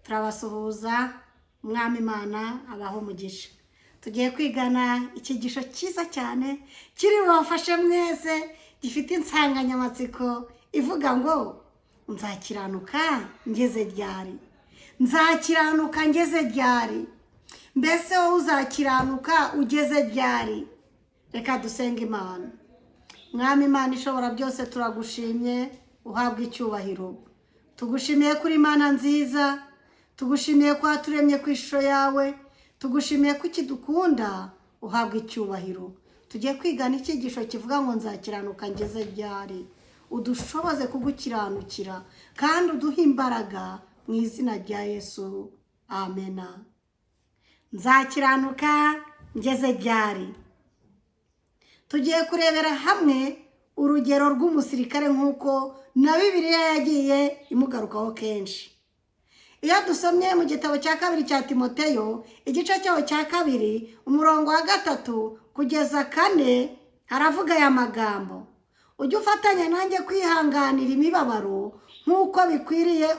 turabasuhuza umwami Imana abaho umugisha. Tugiye kwigana icyigisho cyiza cyane kiri bubafashe mwese, gifite insanganyamatsiko ivuga ngo nzakiranuka ngeze ryari, nzakiranuka ngeze ryari. Mbese wowe uzakiranuka ugeze ryari? Reka dusenge Imana. Mwami Imana ishobora byose, turagushimye, uhabwe icyubahiro. Tugushimiye kuri Imana nziza, tugushimiye ko waturemye ku ishusho yawe, tugushimiye ko ukidukunda, uhabwe icyubahiro. Tugiye kwigana icyigisho kivuga ngo nzakiranuka ngeze ryari. Udushoboze kugukiranukira kandi uduhe imbaraga mu izina rya Yesu, amena. Nzakiranuka ngeze ryari. Tugiye kurebera hamwe urugero rw'umusirikare nk'uko na Bibiliya yagiye imugarukaho kenshi. Iyo dusomye mu gitabo cya kabiri cya Timoteyo, igice cyaho cya kabiri, umurongo wa 3 kugeza 4, haravuga aya magambo: ujye ufatanya nanjye kwihanganira imibabaro nk'uko bikwiriye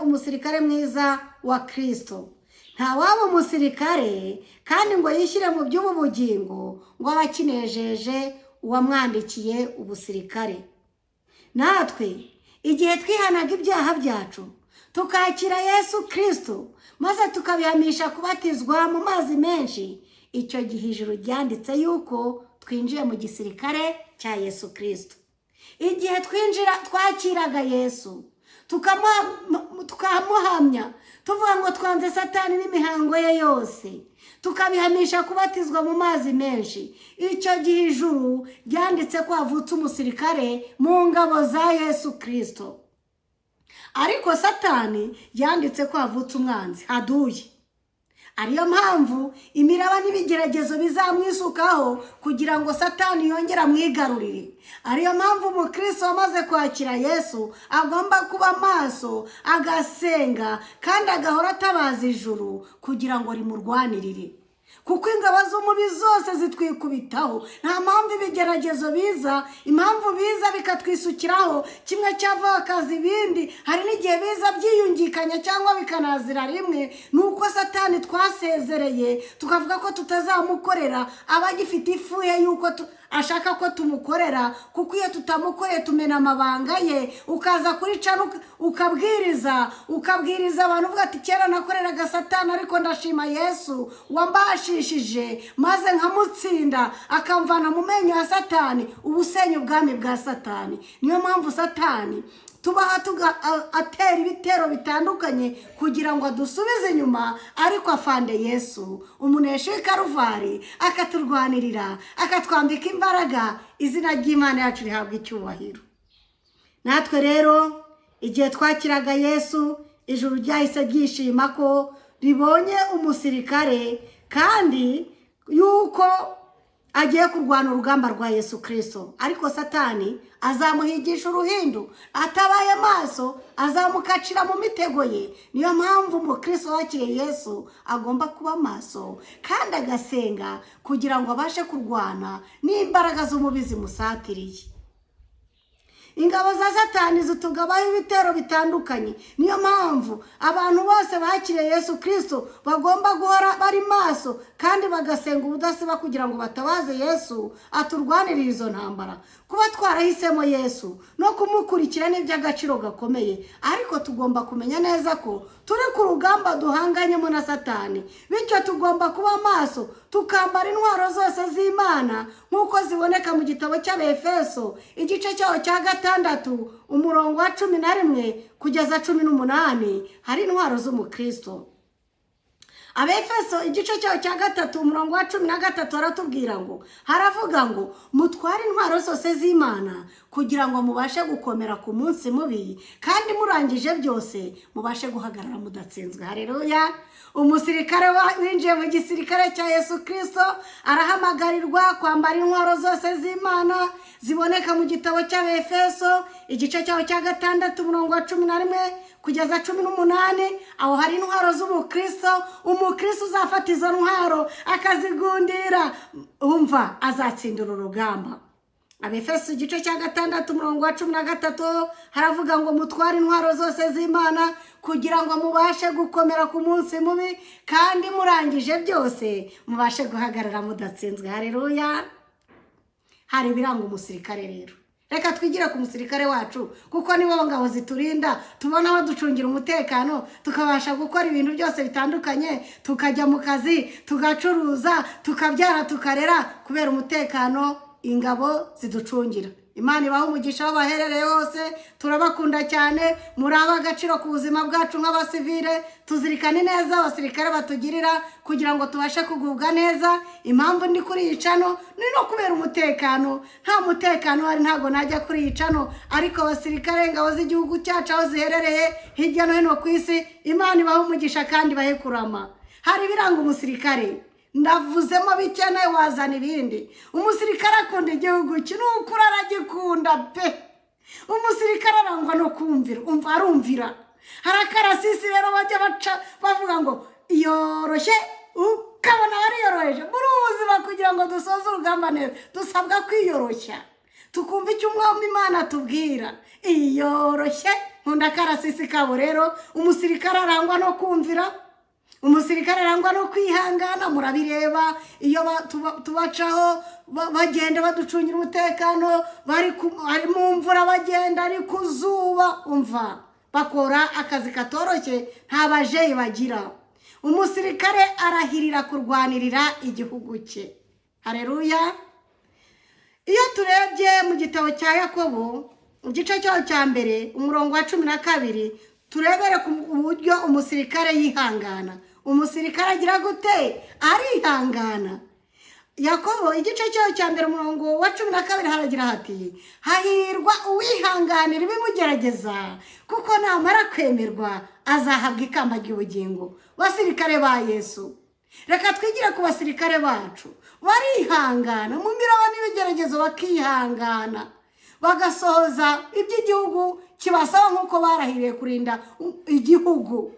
umusirikare mwiza wa Kristo. Nta waba umusirikare kandi ngo yishyire mu by'ubu bugingo ngo abakinejeje uwamwandikiye ubusirikare. Natwe igihe twihanaga ibyaha byacu tukakira Yesu Kristo maze tukabihamisha kubatizwa mu mazi menshi, icyo gihe ijuru ryanditse yuko twinjiye mu gisirikare cya Yesu Kristo. Igihe twakiraga Yesu tukamuhamya tuvuga ngo twanze Satani n'imihango ye yose, tukabihamisha kubatizwa mu mazi menshi, icyo gihe ijuru ryanditse ko havutse umusirikare mu ngabo za Yesu Kristo. Ariko Satani yanditse ko havutse umwanzi haduye. Ariyo mpamvu imiraba n'ibigeragezo bizamwisukaho kugira ngo Satani yongere amwigarurire. Ariyo mpamvu umukristo wamaze kwakira Yesu agomba kuba maso, agasenga kandi agahora atabaza ijuru kugira ngo rimurwanirire. Kuko ingabo z'umubi zose zitwikubitaho. Nta mpamvu ibigeragezo biza, impamvu biza bikatwisukiraho kimwe cyava akazi ibindi. Hari n'igihe biza byiyungikanya cyangwa bikanazira rimwe, nuko Satani twasezereye tukavuga ko tutazamukorera, abagifite ifuye yuko ashaka ko tumukorera, kuko iyo tutamukoreye tumena amabanga ye. Ukaza kuri cano ukabwiriza abantu uvuga ati kera nakoreraga Satani ariko ndashima Yesu wambashishije maze nkamutsinda akamvana mu menyo ya Satani, ubusenya ubwami bwa Satani. Niyo mpamvu Satani tubaha atera ibitero bitandukanye kugira ngo adusubize inyuma, ariko afande Yesu umuneshi w'Ikaruvari akaturwanirira, akatwambika imbaraga. Izina ry'Imana yacu rihabwa icyubahiro. Natwe rero igihe twakiraga Yesu, ijuru ryahise ryishima ko ribonye umusirikare kandi yuko agiye kurwana urugamba rwa Yesu Kristo. Ariko Satani azamuhigisha uruhindu, atabaye maso azamukacira mu mitego ye. Niyo mpamvu umukristo wakiriye Yesu agomba kuba maso kandi agasenga kugira ngo abashe kurwana n'imbaraga z'umubi zimusatiriye. Ingabo za Satani zitugabaho ibitero bitandukanye. Niyo mpamvu abantu bose bakiriye Yesu Kristo bagomba guhora bari maso kandi bagasenga ubudasiba kugira ngo batabaze Yesu aturwanirire izo ntambara. Kuba twarahisemo Yesu no kumukurikira ni iby'agaciro gakomeye, ariko tugomba kumenya neza ko turi ku rugamba duhanganyemo na Satani. Bityo tugomba kuba maso, tukambara intwaro zose z'Imana nk'uko ziboneka mu gitabo cy'Abefeso igice cyaho cya 6 umurongo wa 11 kugeza 18. Hari intwaro z'umukristo. Abefeso igice cyaho cya 3 umurongo wa 13 haratubwira ngo, haravuga ngo mutware intwaro zose z'Imana kugira ngo mubashe gukomera ku munsi mubi, kandi murangije byose mubashe guhagarara mudatsinzwe. Haleluya! Umusirikare winjiye mu gisirikare cya Yesu Kristo arahamagarirwa kwambara intwaro zose z'Imana ziboneka mu gitabo cy'Abefeso igice cyaho cya 6 umurongo wa 11 kugeza 18. Aho hari intwaro z'umukristo. Umukristo uzafata izo ntwaro akazigundira, umva azatsindira urugamba. Abefeso igice cya 6:13 haravuga ngo mutware intwaro zose z'Imana kugira ngo mubashe gukomera ku munsi mubi, kandi murangije byose mubashe guhagarara mudatsinzwe. Haleluya. Hari ibiranga umusirikare rero. Reka twigire ku musirikare wacu, kuko nibo ngabo ziturinda, tubona baducungira umutekano, tukabasha gukora ibintu byose bitandukanye, tukajya mu kazi, tugacuruza, tukabyara, tukarera, kubera umutekano ingabo ziducungira. Imana ibaha umugisha aho baherereye hose, turabakunda cyane, muri ab'agaciro ku buzima bwacu nk'abasivile. Tuzirikane neza abasirikare batugirira kugira ngo tubashe kugubwa neza. Impamvu ndi kuri iyi cano ni no kubera umutekano. Nta mutekano hari ntago najya kuri iyi cano, ariko abasirikare ingabo z'igihugu cyacu aho ziherereye hirya no hino ku isi, Imana ibaha umugisha kandi bahe kurama. Hari ibiranga umusirikare, ndavuzemo bike nawe wazana ibindi. Umusirikare akunda igihugu cye, n'ukuri aragikunda pe. Umusirikare arangwa no kumvira, arumvira. Hari akarasisi rero bajya baca bavuga ngo yoroshye, ukabona bariyoroheje. Muri ubuzima kugira ngo dusoze urugamba neza dusabwa kwiyoroshya, tukumva icyo umwami Imana atubwira. Iyoroshye. Nkunda akarasisi kabo rero. Umusirikare arangwa no kumvira, umusirikare arangwa no kwihangana. Murabireba iyo tubacaho bagenda baducungira umutekano, bari mu mvura bagenda, ari ku zuba, umva bakora akazi katoroshye, nta bajeyi bagira. Umusirikare arahirira kurwanirira igihugu cye. Haleluya. Iyo turebye mu gitabo cya Yakobo igice cya mbere umurongo wa 12, turebere ku buryo umusirikare yihangana. Umusirikare agira gute? Arihangana. Yakobo igice cya mbere umurongo wa 12 haragira hati, hahirwa uwihanganira ibimugerageza, kuko namara kwemerwa azahabwa ikamba ry'ubugingo. Basirikare ba Yesu, reka twigire ku basirikare bacu. Barihangana mu miraba n'ibigeragezo, bakihangana bagasohoza iby'igihugu kibasaba nk'uko barahiriye kurinda igihugu.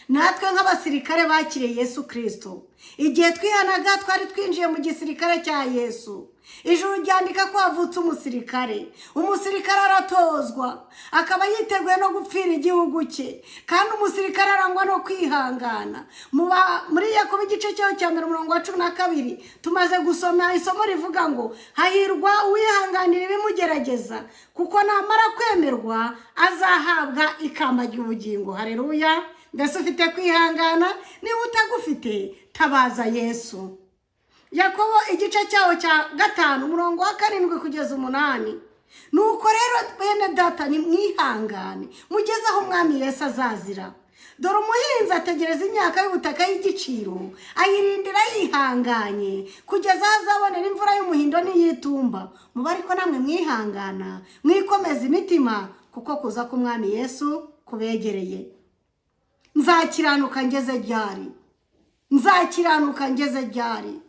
Natwe nk'abasirikare bakiriye Yesu Kristo, igihe twihanaga twari twinjiye mu gisirikare cya Yesu. Ijuru ryandika ko havutse umusirikare. Umusirikare aratozwa, akaba yiteguye no gupfira igihugu cye, kandi umusirikare arangwa no kwihangana. Muri Yakobo igice cya mbere umurongo wa 12 tumaze gusoma isomo rivuga ngo hahirwa uwihanganira ibimugerageza, kuko namara kwemerwa azahabwa ikamba ry'ubugingo. Haleluya. Mbese ufite kwihangana? Niba utagufite, tabaza Yesu. Yakobo igice cya 5 umurongo wa 7 kugeza 8. Nuko rero bene data, ni mwihangane mugeze aho umwami Yesu azazira. Dore umuhinzi ategereza imyaka y'ubutaka y'igiciro, ayirindira yihanganye kugeza azabonera imvura y'umuhindo n'iyitumba. Muba ariko namwe mwihangana, mwikomeza imitima, kuko kuza k'umwami Yesu kubegereye. Nzakiranuka ngeze ryari? Nzakiranuka ngeze ryari?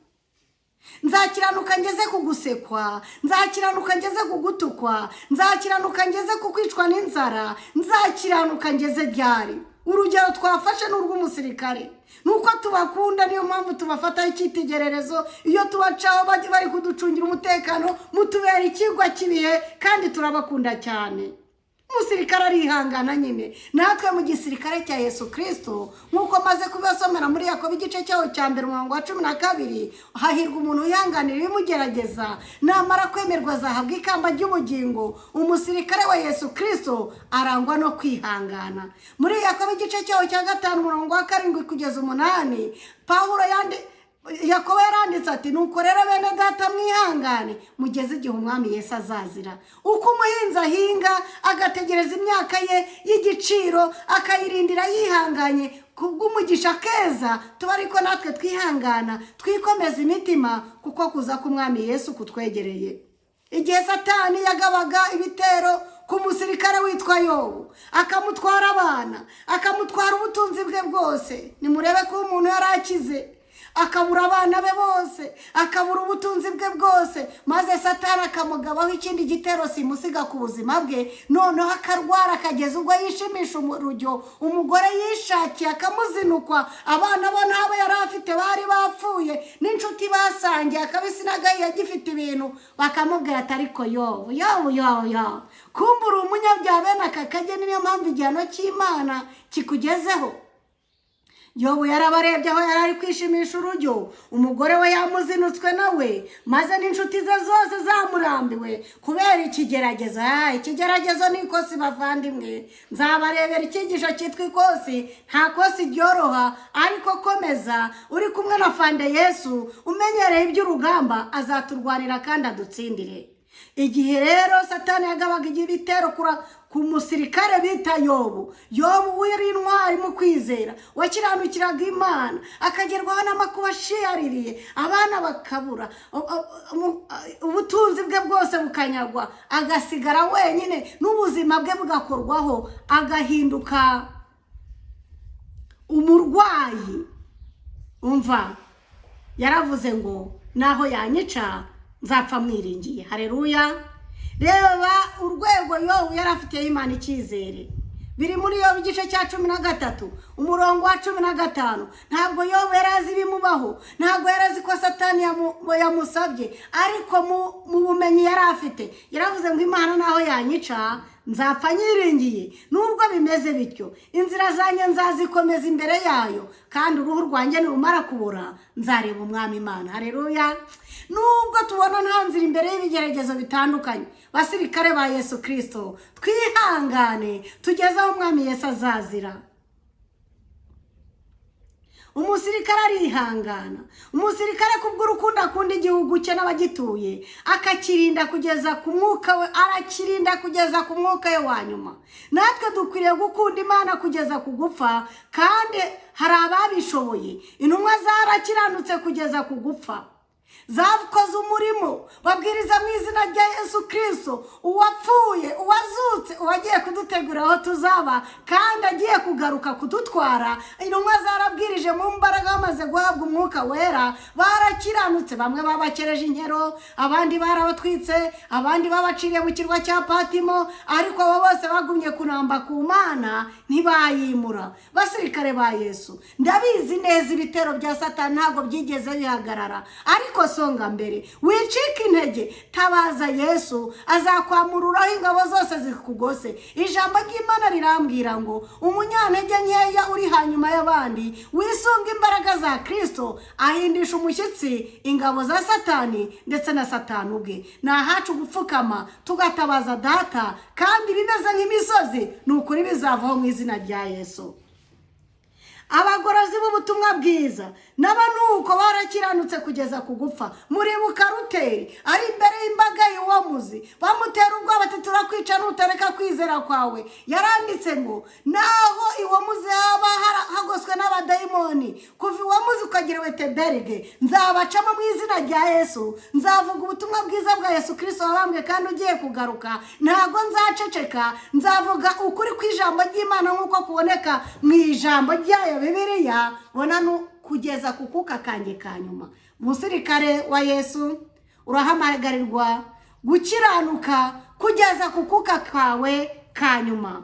Nzakiranuka ngeze kugusekwa, nzakiranuka ngeze kugutukwa, nzakiranuka ngeze kukwicwa n'inzara, nzakiranuka ngeze ryari? Urugero twafashe n'urw'umusirikare, nuko tubakunda, niyo mpamvu tubafataho icyitegererezo. Iyo tubacaho bari kuducungira umutekano, mutubera ikigwa kibihe, kandi turabakunda cyane. Umusirikare arihangana nyine. Natwe mu gisirikare cya Yesu Kristo, nkuko maze kubasomera muri Yakobo igice cya mbere umurongo wa 12, hahirwa umuntu yihanganira ibimugerageza, namara kwemerwa azahabwa ikamba ry'ubugingo. Umusirikare wa Yesu Kristo arangwa no kwihangana. Muri Yakobo igice cya 5 umurongo wa 7 kugeza 8, Yakobo yaranditse ati, nuko rero bene data mwihangane mugeze igihe umwami Yesu azazira. Uko umuhinzi ahinga agategereza imyaka ye y'igiciro, akayirindira yihanganye kubw'umugisha keza, tuba ariko natwe twihangana, twikomeza imitima, kuko kuza k'umwami Yesu kutwegereye. Igihe Satani yagabaga ibitero ku musirikare witwa Yobu, akamutwara abana, akamutwara ubutunzi bwe bwose, nimurebe ko umuntu yarakize, akabura abana be bose, akabura ubutunzi bwe bwose, maze Satani akamugabaho ikindi gitero simusiga ku buzima bwe, noneho akarwara akageza ubwo yishimisha urujyo, umugore yishakiye akamuzinukwa, abana bo ntabo yari afite bari bapfuye, n'inshuti basangiye akabisi n'agahiye agifite ibintu, bakamubwira ati ariko Yobu kumbura umunyabyaha bene aka kageni, niyo mpamvu igihano cy'Imana kikugezeho. Yobu yarabarebye aho yari ari kwishimisha urujyo, umugore we yamuzinutswe nawe, maze n'inshuti ze zose zamurambiwe kubera ikigeragezo. Ikigeragezo ni ikosi bavandimwe, nzabarebera icyigisho cyitwa ikosi. Nta kosi ryoroha, ariko komeza uri kumwe na Fande Yesu, umenyereye iby'urugamba, azaturwanira kandi adutsindire. Igihe rero Satani yagabaga ibitero ku musirikare bita Yobu wiri intwari mu kwizera, wakiranukiraga Imana, akagerwaho n'amakuba ashiyaririye, abana bakabura, ubutunzi bwe bwose bukanyagwa, agasigara wenyine, n'ubuzima bwe bugakorwaho, agahinduka umurwayi. Umva, yaravuze ngo naho yanyica nzapfa mwiringiye. Haleluya. Reba urwego Yobu yari afitiye Imana icyizere, biri muri Yobu igice cya 13 umurongo wa 15. Ntabwo Yobu yari azi ibimubaho, ntabwo yari azi ko Satani yamusabye, ariko mu bumenyi yari afite yaravuze ngo Imana naho yanyica nzapfa nyiringiye. Nubwo bimeze bityo, inzira zanjye nzazikomeza imbere yayo, kandi uruhu rwanjye nirumara kubura nzareba Umwami Imana. Haleluya. Nubwo tubona nta nzira imbere y'ibigeragezo bitandukanye, basirikare ba Yesu Kristo, twihangane tugeze aho Umwami Yesu azazira. Umusirikare arihangana, umusirikare kubw'urukundo akunda igihugu cye n'abagituye, akakirinda kugeza ku mwuka we, arakirinda kugeza ku mwuka we wa nyuma. Natwe dukwiriye gukunda Imana kugeza ku gupfa, kandi hari ababishoboye. Intumwa zarakiranutse kugeza ku gupfa, zakoze umurimo, babwiriza mu izina rya Yesu Kristo, uwapfuye, uwazutse, uwagiye kudutegura aho tuzaba, kandi agiye kugaruka kudutwara. Intumwa zarabwirije mu mbaraga bamaze guhabwa umwuka wera, barakiranutse. Bamwe babakereje inkero, abandi barabatwitse, abandi babaciriye mu kirwa cya Patimo, ariko abo bose bagumye kunamba ku Mana, ntibayimura. Basirikare ba Yesu, ndabizi neza ibitero bya Satani ntabwo byigeze bihagarara, ariko songa mbere, wicika intege, tabaza Yesu, azakwamururaho ingabo zose zikugose. Ijambo ry'Imana rirambwira ngo umunyantege nkeya uri hanyuma y'abandi, wisunga imbaraga za Kristo, ahindisha umushyitsi ingabo za Satani ndetse na Satani ubwe. Nahacu gupfukama tugatabaza Data, kandi bimeze nk'imisozi n'ukuri bizavaho mu izina rya Yesu. Abagorozi b'ubutumwa bwiza n'abanuko barakiranutse kugeza ku gupfa. Muribuka Ruteri ari imbere y'imbaga y'uwamuzi, bamutera ubwoba ati turakwica nutareka kwizera kwawe. Yaranditse ngo naho iwamuzi haba hagoswe n'abadayimoni, kuva iwamuzi ukagera Weteberge, nzabacamo mu izina rya Yesu. Nzavuga ubutumwa bwiza bwa Yesu Kristo wabambwe kandi ugiye kugaruka. Ntago nzaceceka, nzavuga ukuri kw'ijambo ry'Imana nk'uko kuboneka mu ijambo ryayo Bibiliya, bona kugeza ku kuka kanjye ka nyuma. Musirikare wa Yesu, urahamagarirwa gukiranuka kugeza ku kuka kawe ka nyuma.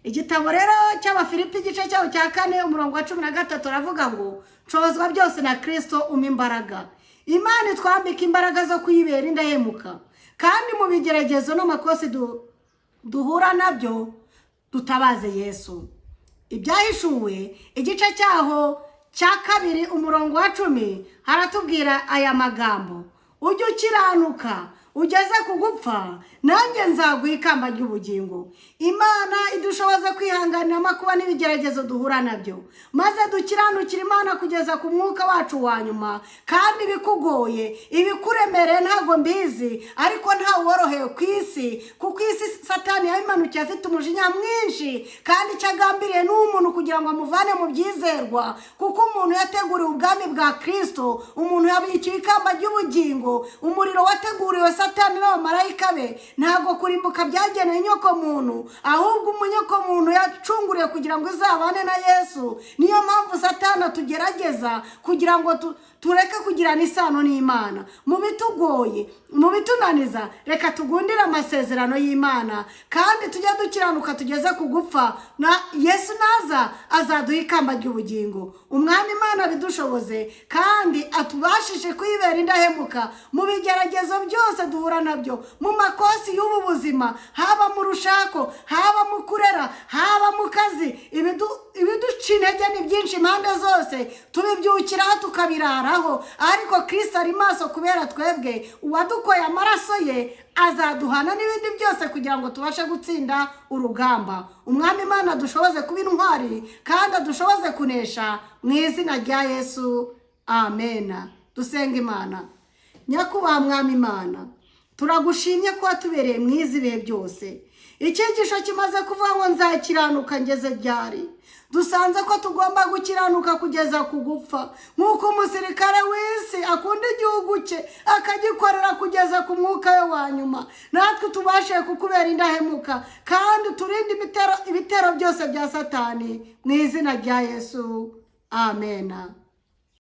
Igitabo rero cy'Abafilipi igice cyaho cya 4 umurongo wa 13 aravuga ngo nshobozwa byose na Kristo imbaraga. Imana twambika imbaraga zo kuyibera indahemuka, kandi mu bigeragezo n'amakosi duhura nabyo dutabaze Yesu. Ibyahishuwe igice cyaho cya 2 umurongo wa 10 haratubwira aya magambo: ujye ukiranuka ugeze ku gupfa, nanjye nzaguha ikamba ry'ubugingo. Imana idushoboza kwihanganira amakuba n'ibigeragezo duhura nabyo, maze dukiranukira Imana kugeza ku mwuka wacu wa nyuma. Kandi bikugoye, ibikuremereye ntago mbizi, ariko nta worohewe ku isi, kuko isi Satani yayimanukiye afite umujinya mwinshi, kandi cyagambiriye n'umuntu kugira ngo amuvane mu byizerwa, kuko umuntu yateguriwe ubwami bwa Kristo, umuntu yabikiwe ikamba ry'ubugingo. Umuriro wateguriwe Satani n'abamarayika be ntago kurimbuka byageneye inyoko muntu, ahubwo umunyoko muntu umuntu yacunguriye kugira ngo izabane na Yesu. Niyo mpamvu Satani atugerageza kugira ngo tureke kugirana isano n'Imana. Mu bitugoye, mu bitunaniza, reka tugundire amasezerano y'Imana kandi tujye dukiranuka tugeze ku gupfa. Na Yesu naza azaduha ikamba ry'ubugingo. Umwami Imana bidushoboze kandi atubashije kwibera indahemuka mu bigeragezo byose duhura nabyo, mu makosi y'ubu buzima, haba mu rushako, haba mu kurera, haba mu kazi. Ibiduca intege ni byinshi impande zose, tubibyukiraho tukabiraraho, ariko Kristo ari maso kubera twebwe. Uwadukoye amaraso ye azaduhana n'ibindi byose kugira ngo tubashe gutsinda urugamba. Umwami Imana dushoboze kuba intwari kandi adushoboze kunesha mu izina rya Yesu, amena. Dusenga Imana. Nyakubahwa Mwami Imana, turagushimye ko watubereye mu izi bihe byose. Icyigisho kimaze kuvuga ngo nzakiranuka ngeze ryari. Dusanze ko tugomba gukiranuka kugeza ku gupfa, nk'uko umusirikare w'isi akunda igihugu cye akagikorera kugeza ku mwuka we wa nyuma. Natwe tubashe kukubera indahemuka kandi turinde ibitero byose bya Satani mu izina rya Yesu, amena.